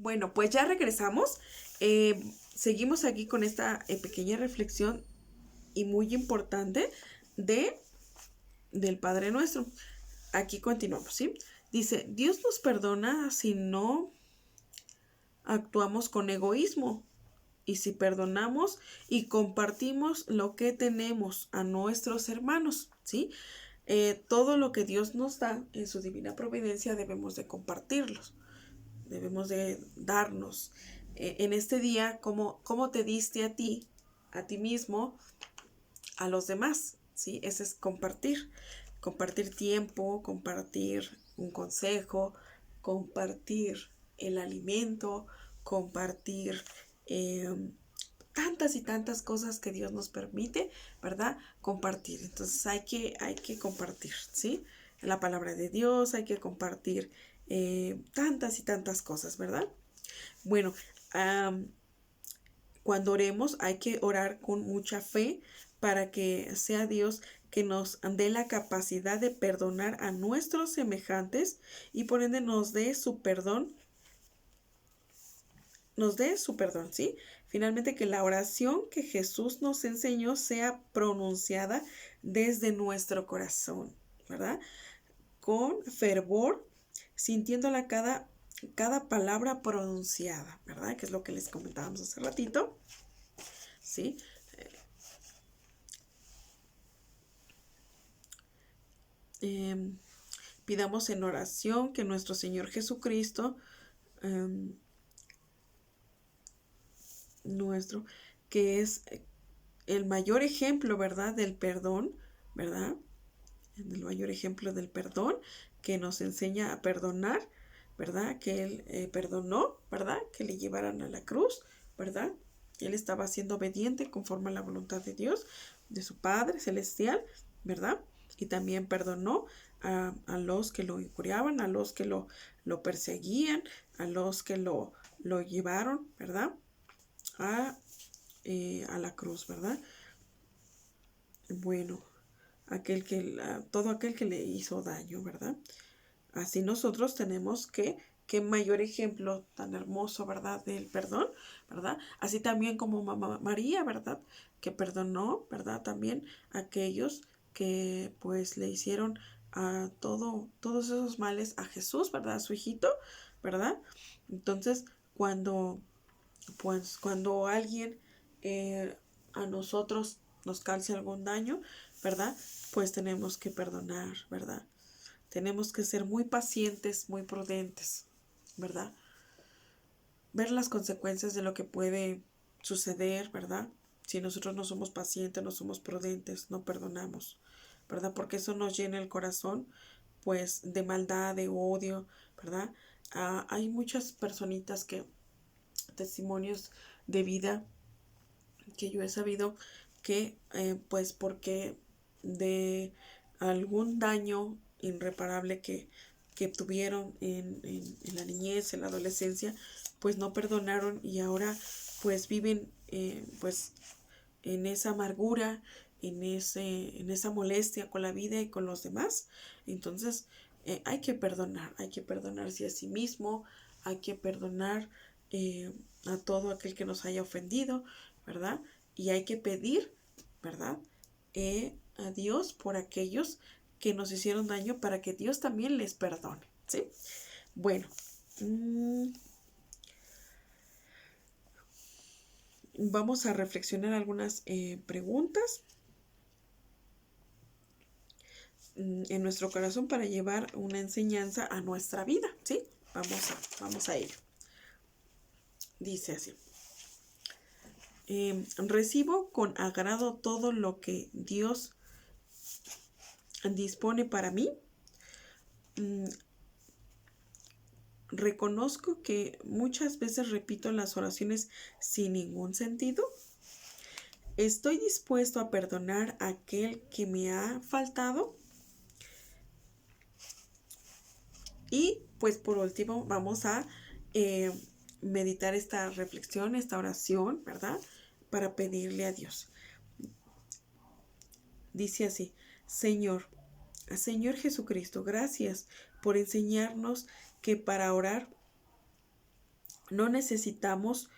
Bueno, pues ya regresamos. Seguimos aquí con esta pequeña reflexión y muy importante de, del Padre Nuestro. Aquí continuamos, ¿sí? Dice, Dios nos perdona si no actuamos con egoísmo y si perdonamos y compartimos lo que tenemos a nuestros hermanos, ¿sí? Todo lo que Dios nos da en su divina providencia debemos de compartirlos, debemos de darnos. En este día, ¿cómo te diste a ti mismo, a los demás? ¿Sí? Ese es compartir tiempo, compartir un consejo, compartir el alimento, compartir eh, tantas y tantas cosas que Dios nos permite, ¿verdad? Compartir. Entonces hay que compartir, ¿sí? La palabra de Dios, hay que compartir tantas y tantas cosas, ¿verdad? Bueno, um, cuando oremos hay que orar con mucha fe para que sea Dios que nos dé la capacidad de perdonar a nuestros semejantes y por ende nos dé su perdón, ¿sí? Finalmente que la oración que Jesús nos enseñó sea pronunciada desde nuestro corazón, ¿verdad? Con fervor, sintiéndola cada palabra pronunciada, ¿verdad? Que es lo que les comentábamos hace ratito, ¿sí? Eh, Pidamos en oración que nuestro Señor Jesucristo, eh, nuestro, que es el mayor ejemplo, ¿verdad? Del perdón, ¿verdad? El mayor ejemplo del perdón, que nos enseña a perdonar, ¿verdad? Que Él perdonó, ¿verdad? Que le llevaran a la cruz, ¿verdad? Él estaba siendo obediente conforme a la voluntad de Dios, de su Padre Celestial, ¿verdad? Y también perdonó a los que lo injuriaban, a los que lo perseguían, a los que lo llevaron, ¿verdad? A, a la cruz, ¿verdad? Bueno, todo aquel que le hizo daño, ¿verdad? Así nosotros tenemos que mayor ejemplo tan hermoso, ¿verdad? Del perdón, ¿verdad? Así también como mamá María, ¿verdad? Que perdonó, ¿verdad? También a aquellos que pues le hicieron todos esos males a Jesús, ¿verdad? A su hijito, ¿verdad? Entonces, cuando alguien a nosotros nos calce algún daño, ¿verdad? Pues tenemos que perdonar, ¿verdad? Tenemos que ser muy pacientes, muy prudentes, ¿verdad? Ver las consecuencias de lo que puede suceder, ¿verdad? Si nosotros no somos pacientes, no somos prudentes, no perdonamos, ¿verdad? Porque eso nos llena el corazón, pues, de maldad, de odio, ¿verdad? Hay muchas personitas testimonios de vida que yo he sabido que, pues, porque de algún daño irreparable que tuvieron en la niñez, en la adolescencia, pues no perdonaron y ahora pues viven pues en esa amargura, en esa molestia con la vida y con los demás. Entonces hay que perdonarse a sí mismo, hay que perdonar a todo aquel que nos haya ofendido, ¿verdad? Y hay que pedir, ¿verdad? A Dios por aquellos que nos hicieron daño para que Dios también les perdone, ¿sí? Bueno, vamos a reflexionar algunas preguntas en nuestro corazón para llevar una enseñanza a nuestra vida, ¿sí? Vamos a ello. Dice así. Recibo con agrado todo lo que Dios dispone para mí. Reconozco que muchas veces repito las oraciones sin ningún sentido. Estoy dispuesto a perdonar a aquel que me ha faltado. Y pues por último vamos a eh, meditar esta reflexión, esta oración, ¿verdad? Para pedirle a Dios. Dice así, Señor Jesucristo, gracias por enseñarnos que para orar No necesitamos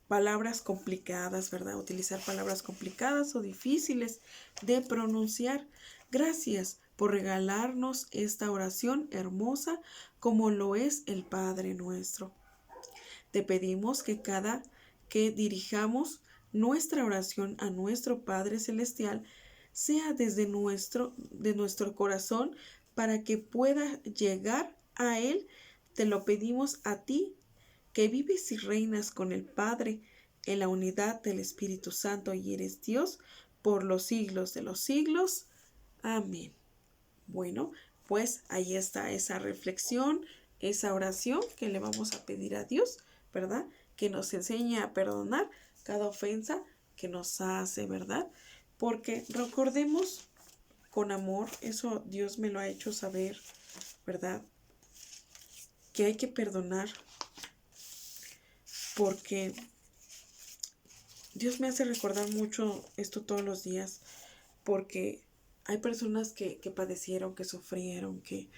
palabras complicadas, ¿verdad? Utilizar palabras complicadas o difíciles de pronunciar. Gracias por regalarnos esta oración hermosa como lo es el Padre nuestro. Te pedimos que dirijamos nuestra oración a nuestro Padre Celestial sea de nuestro corazón para que pueda llegar a Él. Te lo pedimos a ti, que vives y reinas con el Padre en la unidad del Espíritu Santo y eres Dios por los siglos de los siglos. Amén. Bueno, pues ahí está esa reflexión, esa oración que le vamos a pedir a Dios, ¿verdad? Que nos enseñe a perdonar cada ofensa que nos hace, ¿verdad? Porque recordemos con amor, eso Dios me lo ha hecho saber, ¿verdad? Que hay que perdonar porque Dios me hace recordar mucho esto todos los días, porque hay personas que padecieron, que sufrieron, que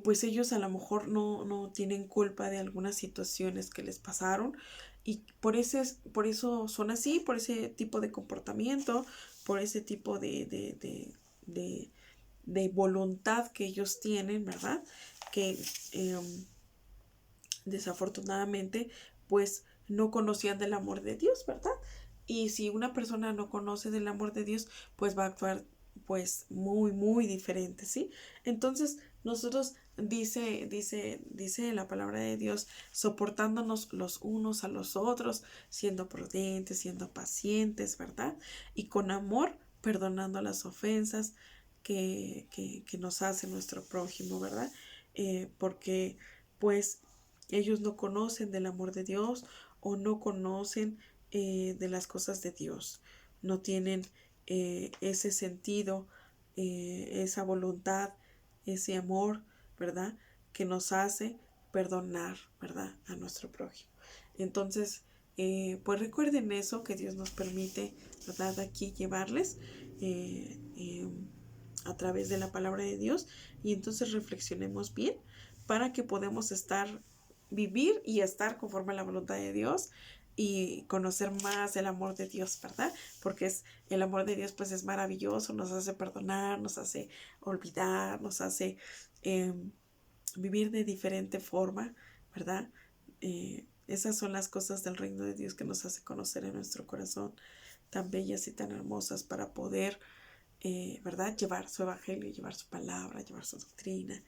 pues ellos a lo mejor no tienen culpa de algunas situaciones que les pasaron y por eso son así, por ese tipo de comportamiento, por ese tipo de voluntad que ellos tienen, ¿verdad? Que desafortunadamente pues no conocían del amor de Dios, ¿verdad? Y si una persona no conoce del amor de Dios, pues va a actuar pues muy diferente, ¿sí? Entonces nosotros dice la palabra de Dios, soportándonos los unos a los otros, siendo prudentes, siendo pacientes, ¿verdad? Y con amor, perdonando las ofensas que nos hace nuestro prójimo, ¿verdad? Porque pues ellos no conocen del amor de Dios o no conocen de las cosas de Dios. No tienen ese sentido, esa voluntad, ese amor, ¿verdad? Que nos hace perdonar, ¿verdad? A nuestro prójimo. Entonces, pues recuerden eso que Dios nos permite, ¿verdad? Aquí llevarles a través de la palabra de Dios y entonces reflexionemos bien para que podamos vivir y estar conforme a la voluntad de Dios y conocer más el amor de Dios, ¿verdad? Porque el amor de Dios pues es maravilloso, nos hace perdonar, nos hace olvidar, nos hace vivir de diferente forma, ¿verdad? Esas son las cosas del reino de Dios que nos hace conocer en nuestro corazón, tan bellas y tan hermosas para poder, ¿verdad? Llevar su evangelio, llevar su palabra, llevar su doctrina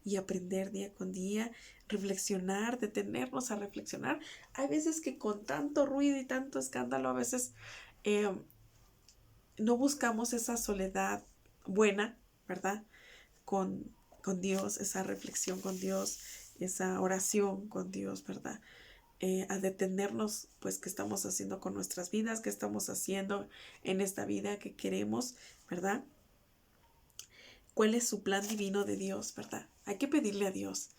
y aprender día con día, reflexionar, detenernos a reflexionar. Hay veces que con tanto ruido y tanto escándalo, a veces no buscamos esa soledad buena, ¿verdad? Con Dios, esa reflexión con Dios, esa oración con Dios, ¿verdad? A detenernos, pues, qué estamos haciendo con nuestras vidas, qué estamos haciendo en esta vida que queremos, ¿verdad? ¿Cuál es su plan divino de Dios, verdad? Hay que pedirle a Dios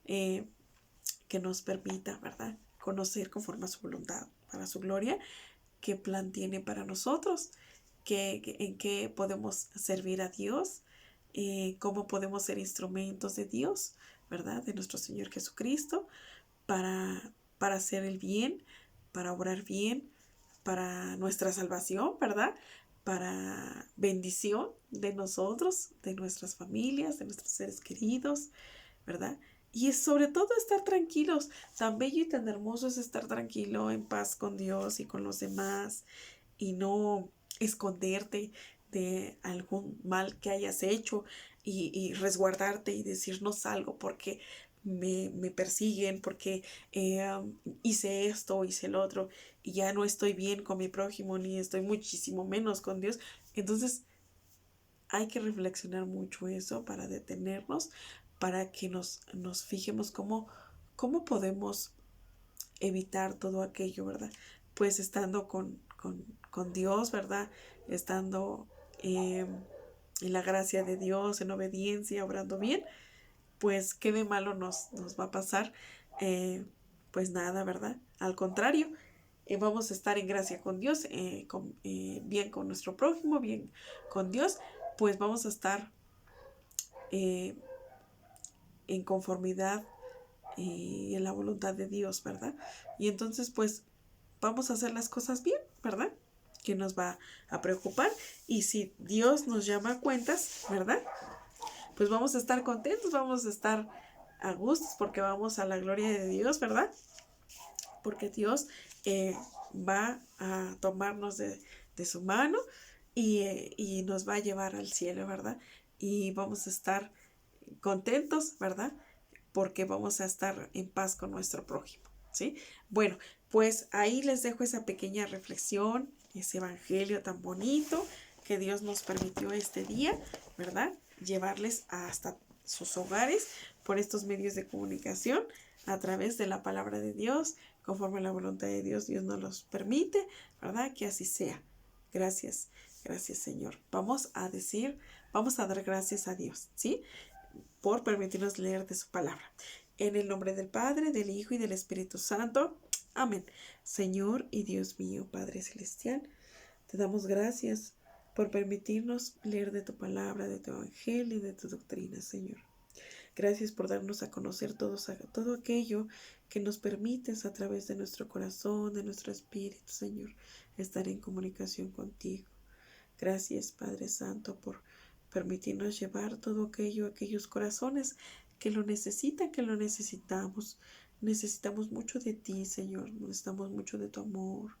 que nos permita, ¿verdad? Conocer conforme a su voluntad, para su gloria, qué plan tiene para nosotros, en qué podemos servir a Dios, cómo podemos ser instrumentos de Dios, ¿verdad? De nuestro Señor Jesucristo, para hacer el bien, para obrar bien, para nuestra salvación, ¿verdad? Para bendición de nosotros, de nuestras familias, de nuestros seres queridos, ¿verdad? Y es sobre todo estar tranquilos. Tan bello y tan hermoso es estar tranquilo, en paz con Dios y con los demás y no esconderte de algún mal que hayas hecho y resguardarte y decir no salgo porque me persiguen, porque hice esto, hice el otro y ya no estoy bien con mi prójimo ni estoy muchísimo menos con Dios. Entonces hay que reflexionar mucho eso para detenernos, para que nos fijemos cómo podemos evitar todo aquello, ¿verdad? Pues estando con Dios, ¿verdad? Estando en la gracia de Dios, en obediencia, obrando bien, pues qué de malo nos va a pasar. Pues nada, ¿verdad? Al contrario, vamos a estar en gracia con Dios, bien con nuestro prójimo, bien con Dios, pues vamos a estar eh, en conformidad y en la voluntad de Dios, ¿verdad? Y entonces pues vamos a hacer las cosas bien, ¿verdad? Que nos va a preocupar. Y si Dios nos llama a cuentas, ¿verdad? Pues vamos a estar contentos, vamos a estar a gustos porque vamos a la gloria de Dios, ¿verdad? Porque Dios va a tomarnos de su mano y nos va a llevar al cielo, ¿verdad? Y vamos a estar contentos, ¿verdad? Porque vamos a estar en paz con nuestro prójimo, ¿sí? Bueno, pues ahí les dejo esa pequeña reflexión, ese evangelio tan bonito que Dios nos permitió este día, ¿verdad? Llevarles hasta sus hogares por estos medios de comunicación a través de la palabra de Dios, conforme a la voluntad de Dios, Dios nos los permite, ¿verdad? Que así sea. Gracias, gracias Señor. Vamos a dar gracias a Dios, ¿sí? Por permitirnos leer de su palabra. En el nombre del Padre, del Hijo y del Espíritu Santo. Amén. Señor y Dios mío, Padre Celestial, te damos gracias por permitirnos leer de tu palabra, de tu evangelio y de tu doctrina, Señor. Gracias por darnos a conocer todo aquello que nos permites a través de nuestro corazón, de nuestro espíritu, Señor, estar en comunicación contigo. Gracias, Padre Santo, por permitirnos llevar todo aquellos corazones que lo necesitan, que lo necesitamos. Necesitamos mucho de ti, Señor. Necesitamos mucho de tu amor.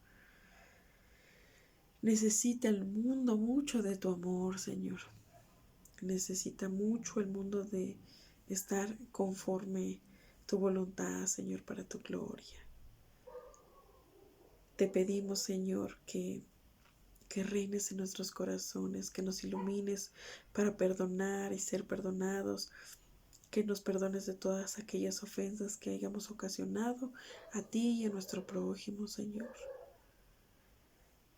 Necesita el mundo mucho de tu amor, Señor. Necesita mucho el mundo de estar conforme tu voluntad, Señor, para tu gloria. Te pedimos, Señor, que reines en nuestros corazones, que nos ilumines para perdonar y ser perdonados, que nos perdones de todas aquellas ofensas que hayamos ocasionado a ti y a nuestro prójimo, Señor.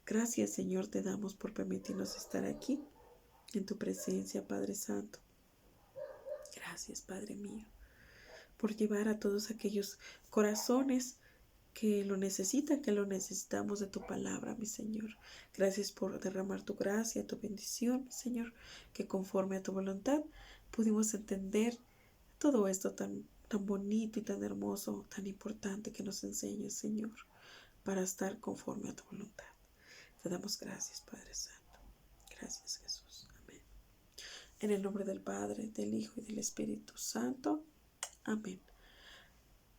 Gracias, Señor, te damos por permitirnos estar aquí en tu presencia, Padre Santo. Gracias, Padre mío, por llevar a todos aquellos corazones que lo necesitan, que lo necesitamos de tu palabra, mi Señor. Gracias por derramar tu gracia, tu bendición, mi Señor, que conforme a tu voluntad pudimos entender todo esto tan bonito y tan hermoso, tan importante que nos enseñas, Señor, para estar conforme a tu voluntad. Te damos gracias, Padre Santo. Gracias, Jesús. Amén. En el nombre del Padre, del Hijo y del Espíritu Santo. Amén.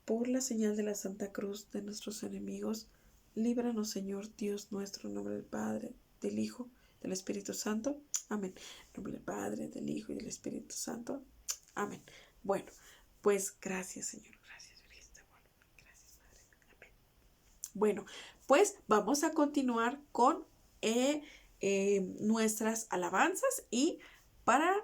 Por la señal de la Santa Cruz de nuestros enemigos, líbranos, Señor Dios nuestro, en nombre del Padre, del Hijo, del Espíritu Santo. Amén. En nombre del Padre, del Hijo y del Espíritu Santo. Amén. Bueno, pues gracias, Señor. Gracias, Virgen. Gracias, Padre. Amén. Bueno, pues vamos a continuar con nuestras alabanzas y para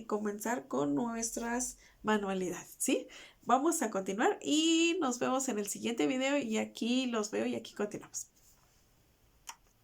comenzar con nuestras manualidades, ¿sí? Vamos a continuar y nos vemos en el siguiente video y aquí los veo y aquí continuamos.